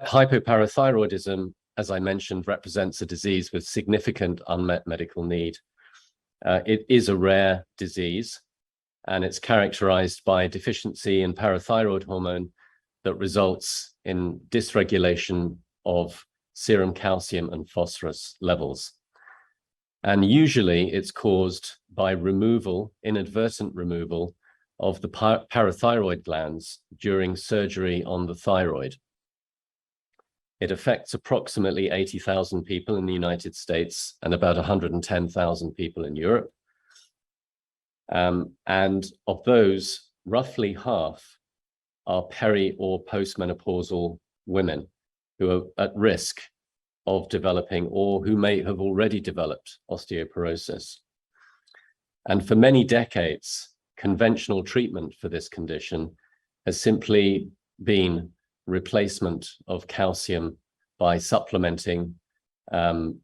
Hypoparathyroidism, as I mentioned, represents a disease with significant unmet medical need. It is a rare disease, and it's characterized by deficiency in parathyroid hormone that results in dysregulation of serum calcium and phosphorus levels. And usually it's caused by inadvertent removal of the parathyroid glands during surgery on the thyroid. It affects approximately 80,000 people in the United States and about 110,000 people in Europe. And of those, roughly half are peri or postmenopausal women who are at risk of developing or who may have already developed osteoporosis. And for many decades, conventional treatment for this condition has simply been replacement of calcium by supplementing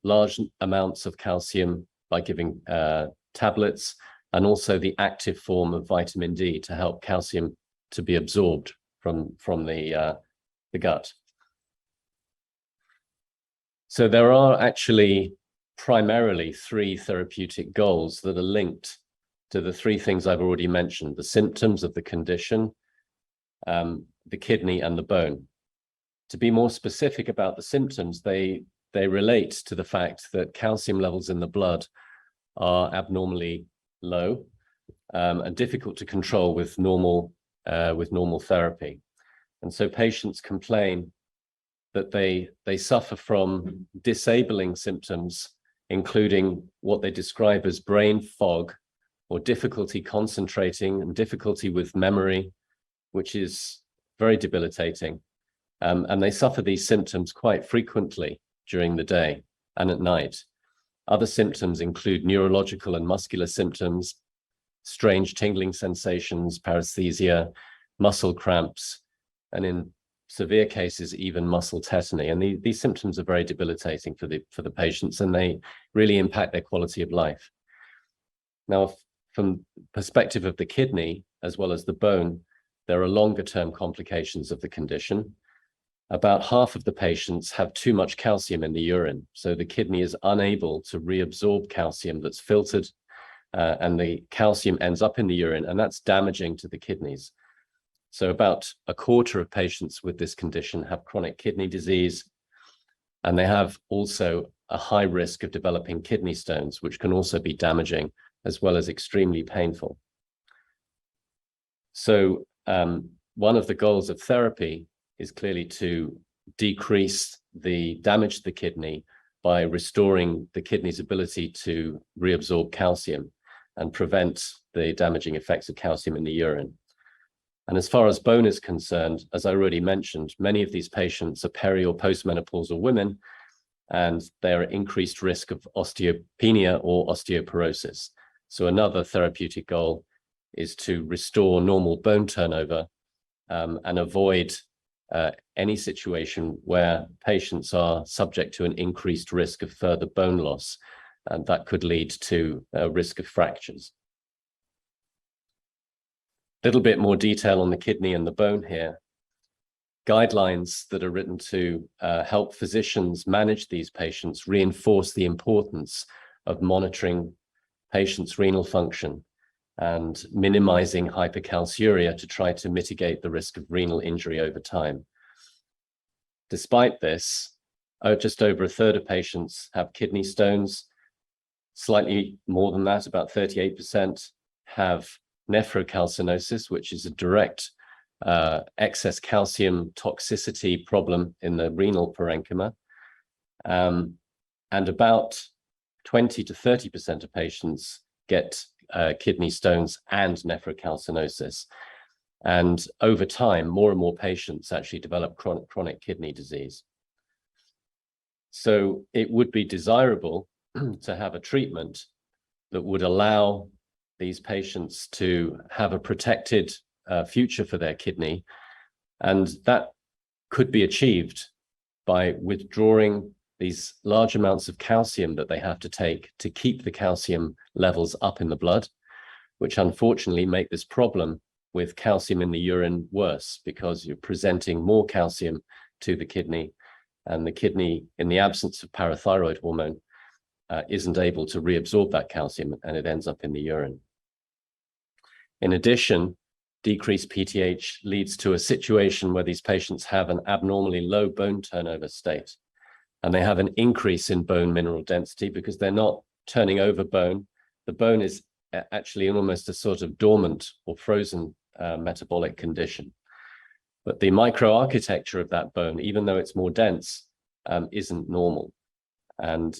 large amounts of calcium by giving tablets, and also the active form of vitamin D to help calcium to be absorbed from the gut. So there are actually primarily three therapeutic goals that are linked to the three things I've already mentioned: the symptoms of the condition, the kidney, and the bone. To be more specific about the symptoms, they relate to the fact that calcium levels in the blood are abnormally low and difficult to control with normal therapy. And so patients complain that they suffer from disabling symptoms, including what they describe as brain fog, or difficulty concentrating and difficulty with memory, which is very debilitating. And they suffer these symptoms quite frequently during the day and at night. Other symptoms include neurological and muscular symptoms, strange tingling sensations, paresthesia, muscle cramps, and in severe cases, even muscle tetany. And these symptoms are very debilitating for the patients, and they really impact their quality of life. Now, from the perspective of the kidney, as well as the bone, there are longer-term complications of the condition. About half of the patients have too much calcium in the urine, so the kidney is unable to reabsorb calcium that's filtered, and the calcium ends up in the urine, and that's damaging to the kidneys. So about a quarter of patients with this condition have chronic kidney disease, and they have also a high risk of developing kidney stones, which can also be damaging as well as extremely painful. So one of the goals of therapy is clearly to decrease the damage to the kidney by restoring the kidney's ability to reabsorb calcium and prevent the damaging effects of calcium in the urine. And as far as bone is concerned, as I already mentioned, many of these patients are peri or postmenopausal women, and they are at increased risk of osteopenia or osteoporosis. So another therapeutic goal is to restore normal bone turnover and avoid any situation where patients are subject to an increased risk of further bone loss, and that could lead to a risk of fractures. A little bit more detail on the kidney and the bone here. Guidelines that are written to help physicians manage these patients reinforce the importance of monitoring patients' renal function and minimizing hypercalciuria to try to mitigate the risk of renal injury over time. Despite this, just over a third of patients have kidney stones. Slightly more than that, about 38%, have nephrocalcinosis, which is a direct excess calcium toxicity problem in the renal parenchyma. And about 20 to 30% of patients get kidney stones and nephrocalcinosis. And over time, more and more patients actually develop chronic kidney disease. So it would be desirable to have a treatment that would allow these patients to have a protected future for their kidney. And that could be achieved by withdrawing these large amounts of calcium that they have to take to keep the calcium levels up in the blood, which unfortunately make this problem with calcium in the urine worse, because you're presenting more calcium to the kidney, and the kidney, in the absence of parathyroid hormone, isn't able to reabsorb that calcium, and it ends up in the urine. In addition, decreased PTH leads to a situation where these patients have an abnormally low bone turnover state, and they have an increase in bone mineral density because they're not turning over bone. The bone is actually in almost a sort of dormant or frozen metabolic condition. But the microarchitecture of that bone, even though it's more dense, isn't normal. And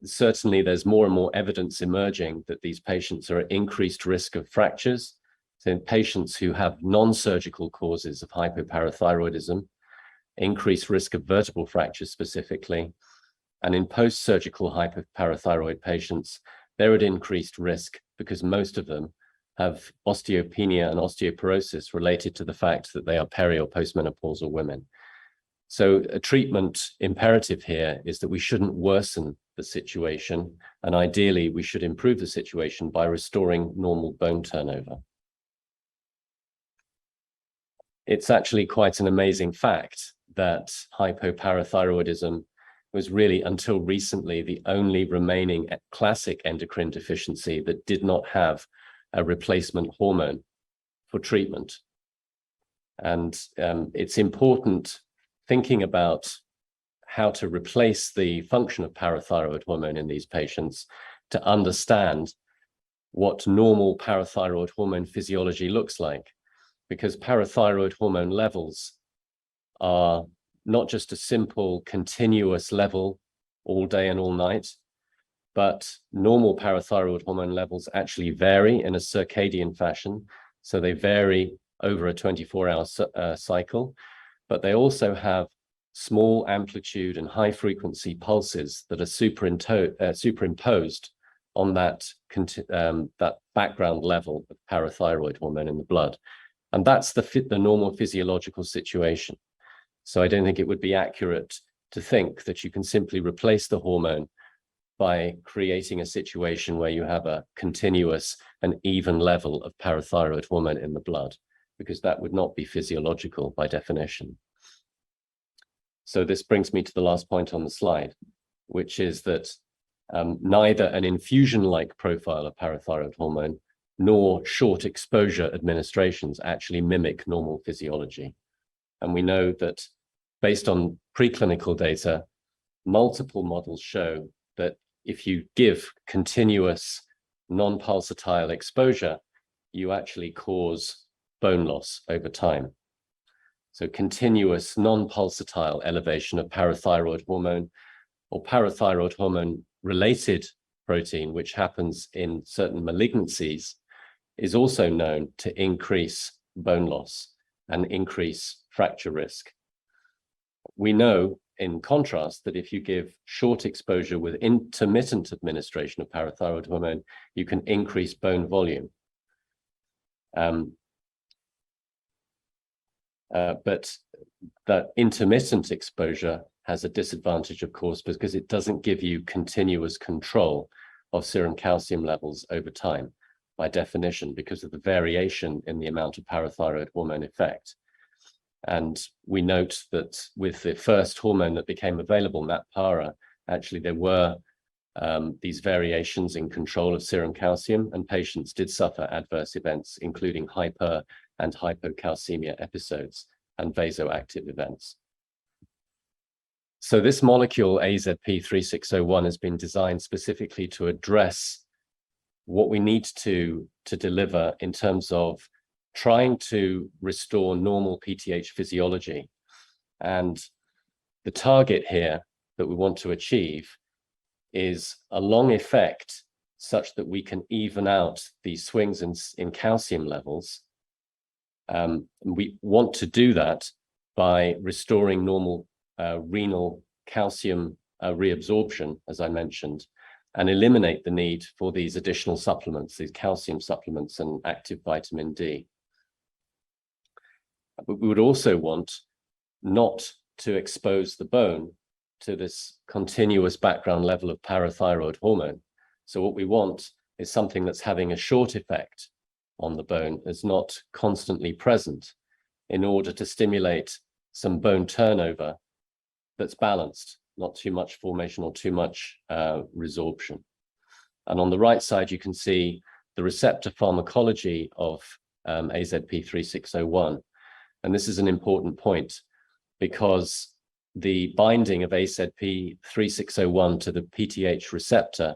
certainly there's more and more evidence emerging that these patients are at increased risk of fractures. So in patients who have non-surgical causes of hypoparathyroidism, increased risk of vertebral fractures specifically, and in post-surgical hypoparathyroid patients, they're at increased risk because most of them have osteopenia and osteoporosis related to the fact that they are peri or postmenopausal women. So a treatment imperative here is that we shouldn't worsen the situation, and ideally we should improve the situation by restoring normal bone turnover. It's actually quite an amazing fact that hypoparathyroidism was really, until recently, the only remaining classic endocrine deficiency that did not have a replacement hormone for treatment. And it's important, thinking about how to replace the function of parathyroid hormone in these patients, to understand what normal parathyroid hormone physiology looks like, because parathyroid hormone levels are not just a simple continuous level all day and all night, but normal parathyroid hormone levels actually vary in a circadian fashion. So they vary over a 24-hour cycle, but they also have small amplitude and high frequency pulses that are superimposed on that background level of parathyroid hormone in the blood. And that's the normal physiological situation. So I don't think it would be accurate to think that you can simply replace the hormone by creating a situation where you have a continuous and even level of parathyroid hormone in the blood, because that would not be physiological by definition. So this brings me to the last point on the slide, which is that neither an infusion-like profile of parathyroid hormone nor short exposure administrations actually mimic normal physiology. And we know that based on preclinical data, multiple models show that if you give continuous non-pulsatile exposure, you actually cause bone loss over time. So continuous non-pulsatile elevation of parathyroid hormone or parathyroid hormone related protein, which happens in certain malignancies, is also known to increase bone loss and increase fracture risk. We know, in contrast, that if you give short exposure with intermittent administration of parathyroid hormone, you can increase bone volume. But that intermittent exposure has a disadvantage, of course, because it doesn't give you continuous control of serum calcium levels over time, by definition, because of the variation in the amount of parathyroid hormone effect. And we note that with the first hormone that became available, NatPara, actually there were these variations in control of serum calcium, and patients did suffer adverse events, including hyper and hypocalcemia episodes and vasoactive events. So this molecule, AZP-3601, has been designed specifically to address what we need to deliver in terms of trying to restore normal PTH physiology. And the target here that we want to achieve is a long effect such that we can even out these swings in calcium levels. We want to do that by restoring normal renal calcium reabsorption, as I mentioned, and eliminate the need for these additional supplements, these calcium supplements and active vitamin D. But we would also want not to expose the bone to this continuous background level of parathyroid hormone. So what we want is something that's having a short effect on the bone, is not constantly present, in order to stimulate some bone turnover that's balanced, not too much formation or too much resorption. And on the right side, you can see the receptor pharmacology of AZP-3601. And this is an important point because the binding of AZP-3601 to the PTH receptor,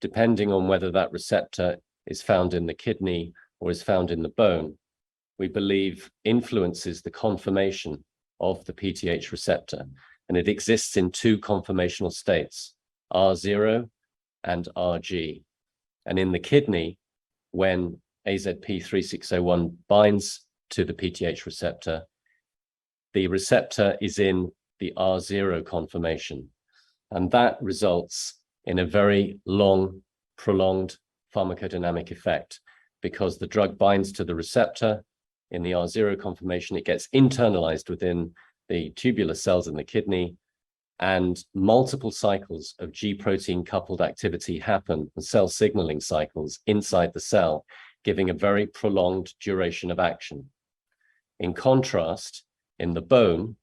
depending on whether that receptor is found in the kidney or is found in the bone, we believe influences the conformation of the PTH receptor. And it exists in two conformational states, R0 and RG. And in the kidney, when AZP-3601 binds to the PTH receptor, the receptor is in the R0 conformation. And that results in a very long, prolonged pharmacodynamic effect because the drug binds to the receptor in the R0 conformation, it gets internalized within the tubular cells in the kidney, and multiple cycles of G protein coupled activity happen, cell signaling cycles inside the cell, giving a very prolonged duration of action. In contrast, in the bone,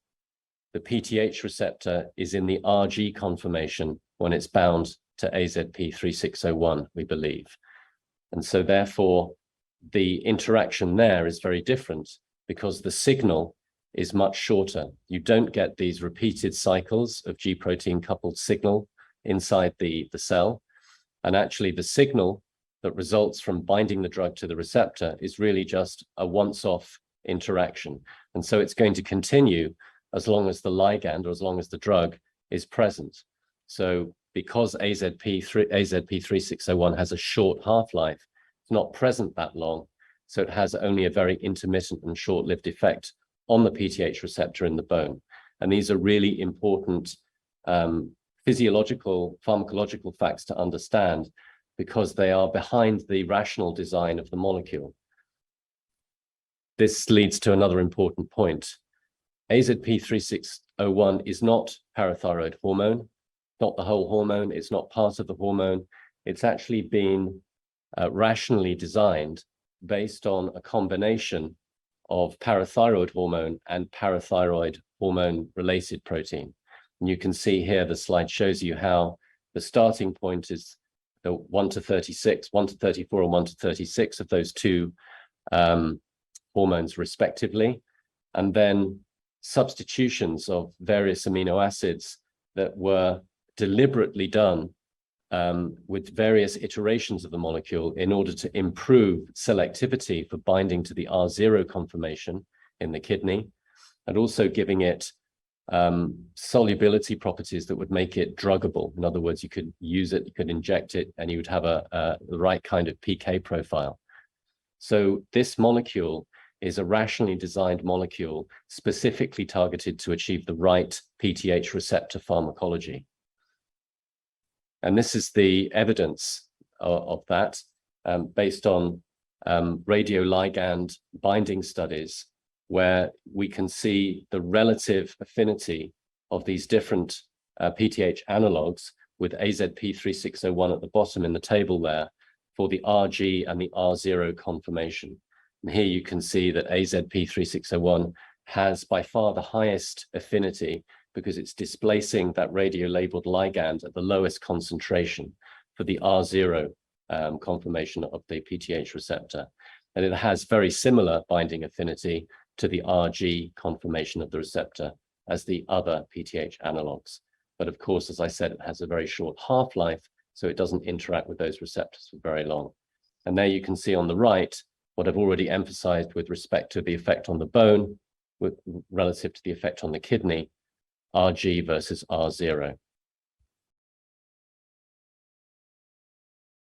the PTH receptor is in the RG conformation when it's bound to AZP-3601, we believe. And so therefore, the interaction there is very different because the signal is much shorter. You don't get these repeated cycles of G protein coupled signal inside the cell. And actually the signal that results from binding the drug to the receptor is really just a once-off interaction. And so it's going to continue as long as the ligand or as long as the drug is present. So because AZP-3601 has a short half-life, it's not present that long, so it has only a very intermittent and short-lived effect on the PTH receptor in the bone. And these are really important physiological, pharmacological facts to understand because they are behind the rational design of the molecule. This leads to another important point. AZP-3601 is not parathyroid hormone, not the whole hormone, it's not part of the hormone. It's actually been rationally designed based on a combination of parathyroid hormone and parathyroid hormone-related protein. And you can see here, the slide shows you how the starting point is the 1 to 36, 1 to 34, and 1 to 36 of those two hormones respectively, and then substitutions of various amino acids that were deliberately done with various iterations of the molecule in order to improve selectivity for binding to the R0 conformation in the kidney, and also giving it solubility properties that would make it druggable. In other words, you could use it, you could inject it, and you would have the right kind of PK profile. So this molecule is a rationally designed molecule specifically targeted to achieve the right PTH receptor pharmacology. And this is the evidence of that based on radioligand binding studies, where we can see the relative affinity of these different PTH analogs with AZP-3601 at the bottom in the table there for the RG and the R0 conformation. And here you can see that AZP-3601 has by far the highest affinity because it's displacing that radio-labeled ligand at the lowest concentration for the R0 conformation of the PTH receptor. And it has very similar binding affinity to the RG conformation of the receptor as the other PTH analogs. But of course, as I said, it has a very short half-life, so it doesn't interact with those receptors for very long. And there you can see on the right what I've already emphasized with respect to the effect on the bone relative to the effect on the kidney, RG versus R0.